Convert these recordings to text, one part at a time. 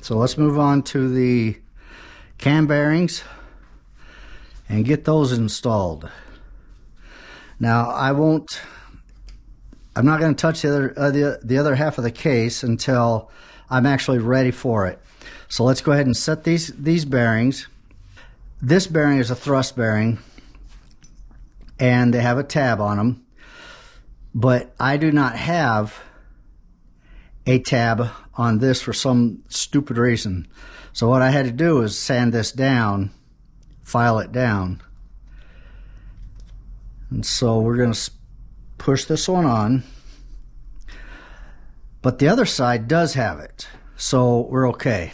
So let's move on to the cam bearings and get those installed. Now I'm not going to touch the other half of the case until I'm actually ready for it. So let's go ahead and set these bearings. This bearing is a thrust bearing, and they have a tab on them, but I do not have a tab on this for some stupid reason. So what I had to do is sand this down, file it down. And so we're going to push this one on. But the other side does have it, so we're okay.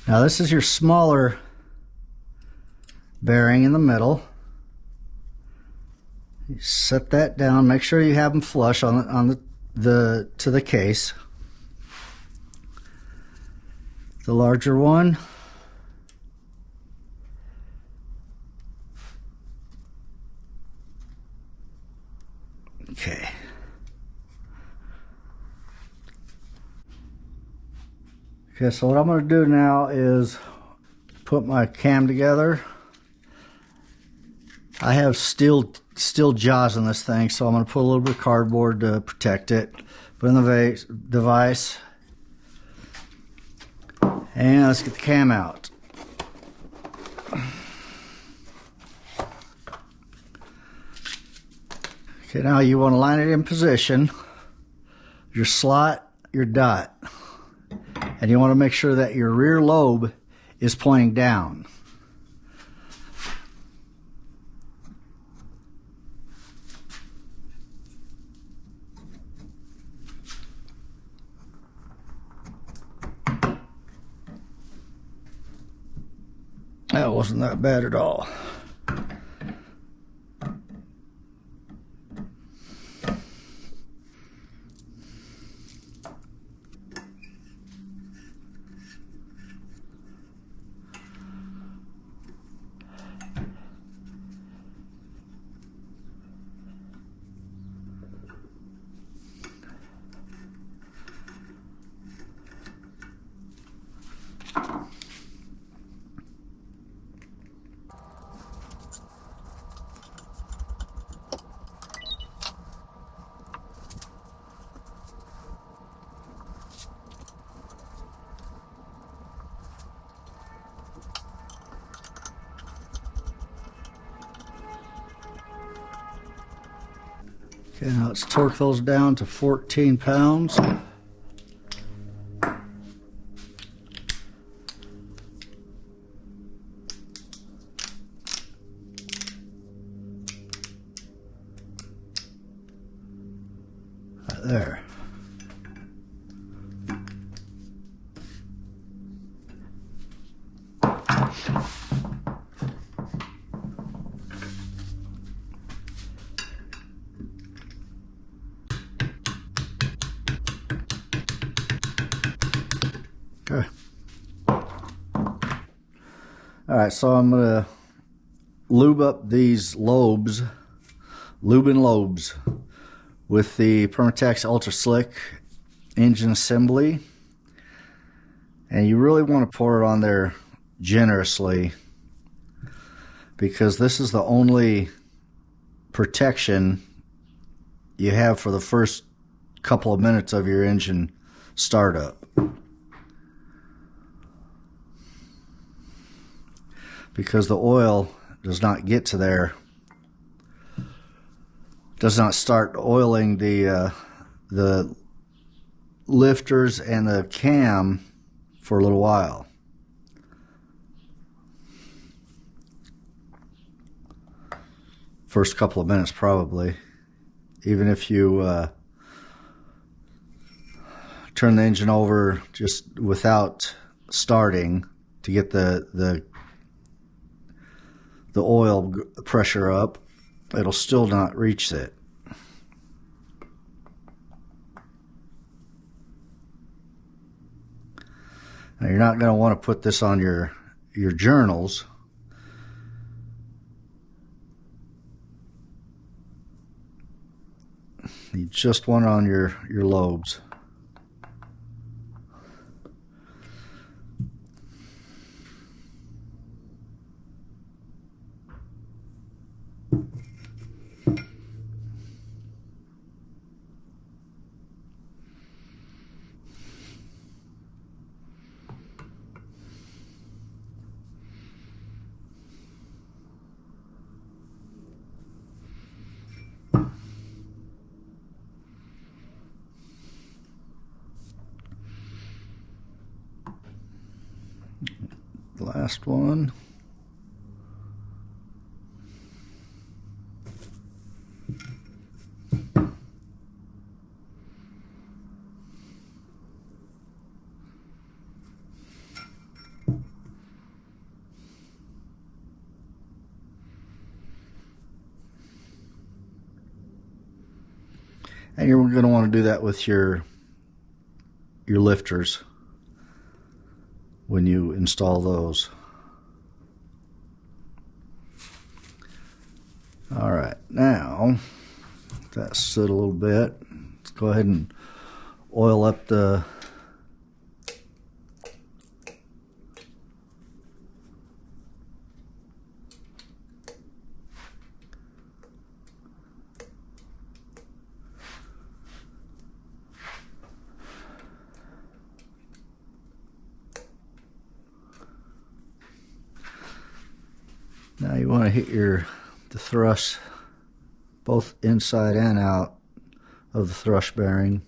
Now this is your smaller bearing in the middle. You set that down. Make sure you have them flush to the case. The larger one. Okay. Okay, so what I'm going to do now is put my cam together. I have steel jaws on this thing, so I'm going to put a little bit of cardboard to protect it. Put in the device. And let's get the cam out. Okay, now you want to line it in position. Your slot, your dot. And you want to make sure that your rear lobe is pointing down. That wasn't that bad at all. Okay, now let's torque those down to 14 pounds. Right there. Okay. Alright, so I'm going to lube up these lobes, lube and lobes, with the Permatex Ultra Slick engine assembly. And you really want to pour it on there generously, because this is the only protection you have for the first couple of minutes of your engine startup. Because the oil does not get to there, does not start oiling the lifters and the cam for a little while. First couple of minutes probably. Even if you turn the engine over just without starting to get the oil pressure up, it'll still not reach it. Now you're not going to want to put this on your journals. You just want it on your lobes. last one. And you're going to want to do that with your lifters when you install those. All right, now that sit a little bit. Let's go ahead and oil up the Now you want to hit the thrust both inside and out of the thrust bearing.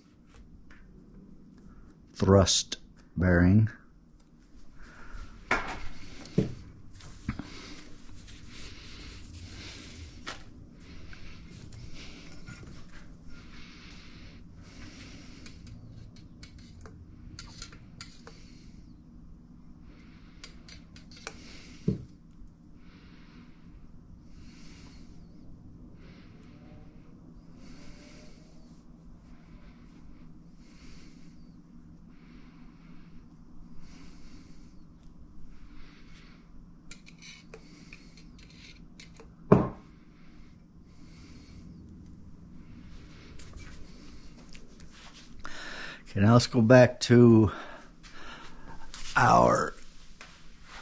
Okay, now let's go back to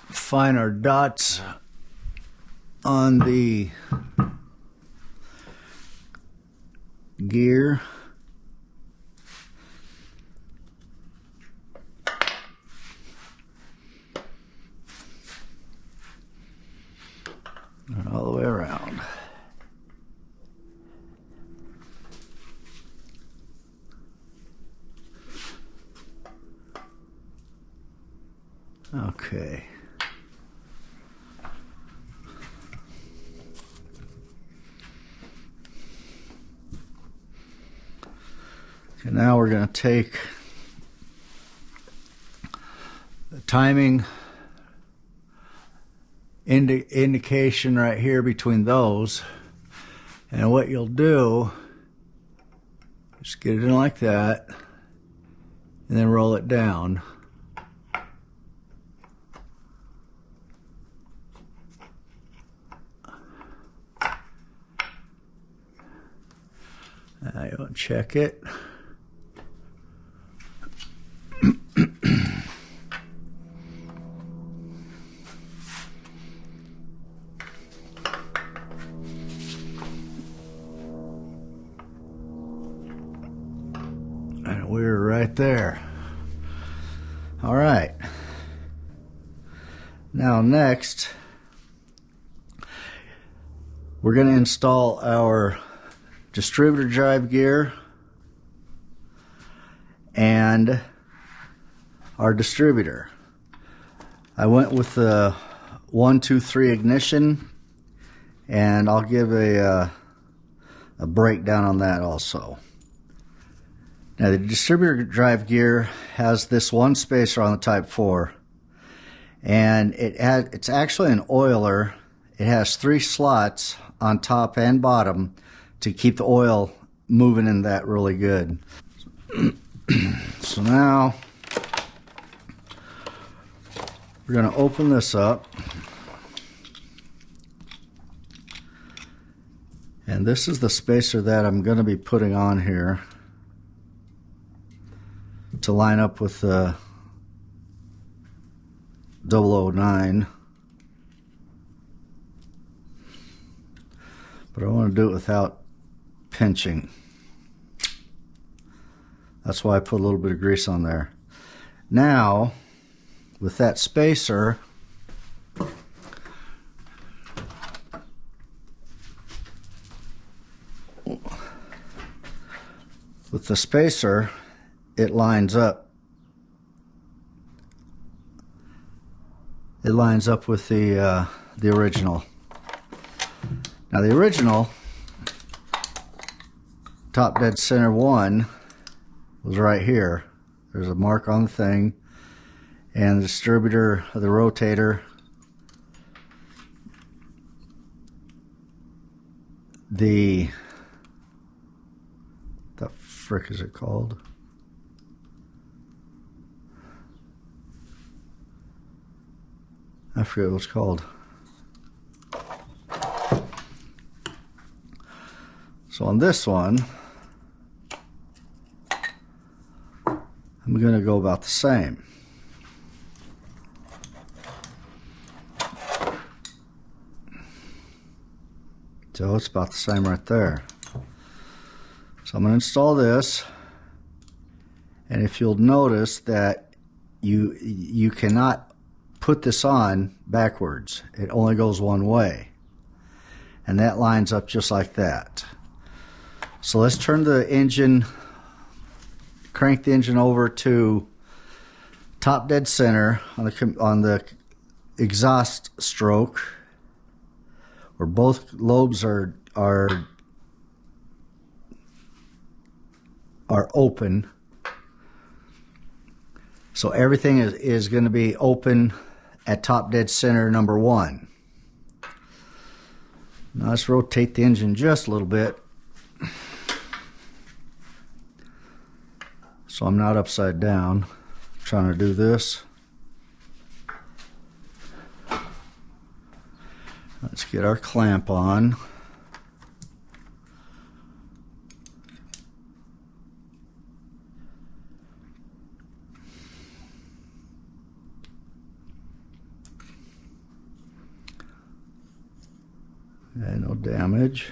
find our dots on the gear. And all the way around. Okay. Okay, now we're going to take the timing indication right here between those, and what you'll do, just get it in like that, and then roll it down. I want to check it. And we're right there. All right. Now next, we're going to install our distributor drive gear and our distributor. I went with the 123 ignition, and I'll give a breakdown on that also. Now the distributor drive gear has this one spacer on the Type-4, and it's actually an oiler. It has 3 slots on top and bottom to keep the oil moving in that really good. So now we're going to open this up, and this is the spacer that I'm going to be putting on here to line up with the 009. But I want to do it without pinching. That's why I put a little bit of grease on there. Now, with that spacer, it lines up it lines up with the original. Now the original top dead center one was right here. There's a mark on the thing, and the distributor of the rotator, the frick is it called? I forget what it's called. So on this one, I'm going to go about the same. So it's about the same right there. So I'm going to install this, and if you'll notice that you cannot put this on backwards. It only goes one way, and that lines up just like that. So let's turn the engine, crank the engine over to top dead center on the exhaust stroke, where both lobes are open. So everything is going to be open at top dead center number one. Now let's rotate the engine just a little bit, so I'm not upside down. I'm trying to do this. Let's get our clamp on. And no damage.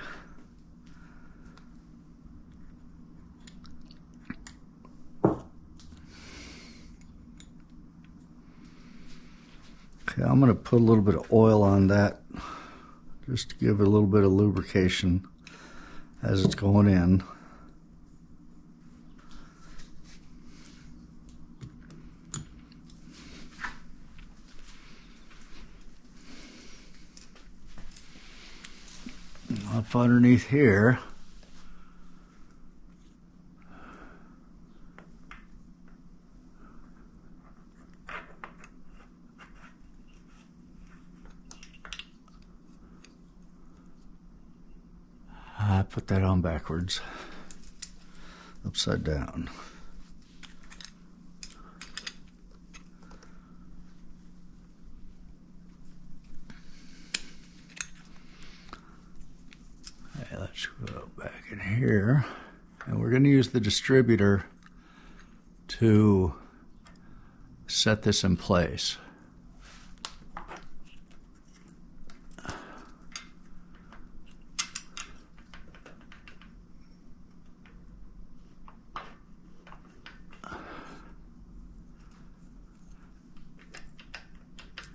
Okay, I'm going to put a little bit of oil on that just to give it a little bit of lubrication as it's going in. Up underneath here, I put that on backwards, upside down. Okay, let's go back in here, and we're going to use the distributor to set this in place.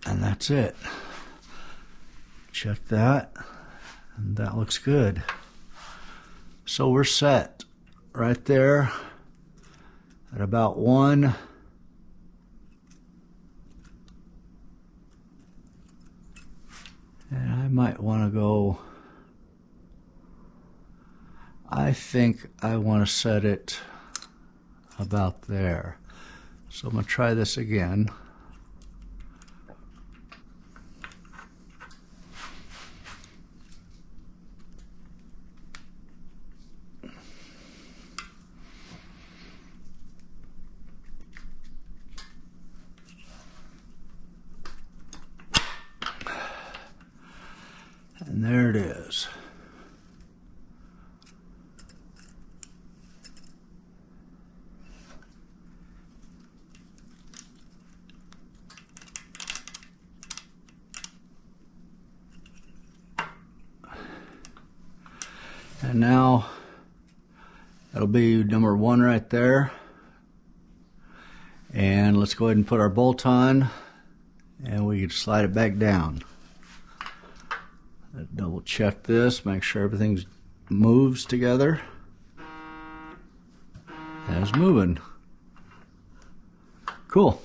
And that's it. Check that, and that looks good. So we're set right there at about 1. And I might want to go, I think I want to set it about there. So I'm going to try this again. And there it is. And now that'll be number 1 right there. And let's go ahead and put our bolt on, and we can slide it back down. Double check this, make sure everything moves together. And it's moving. Cool.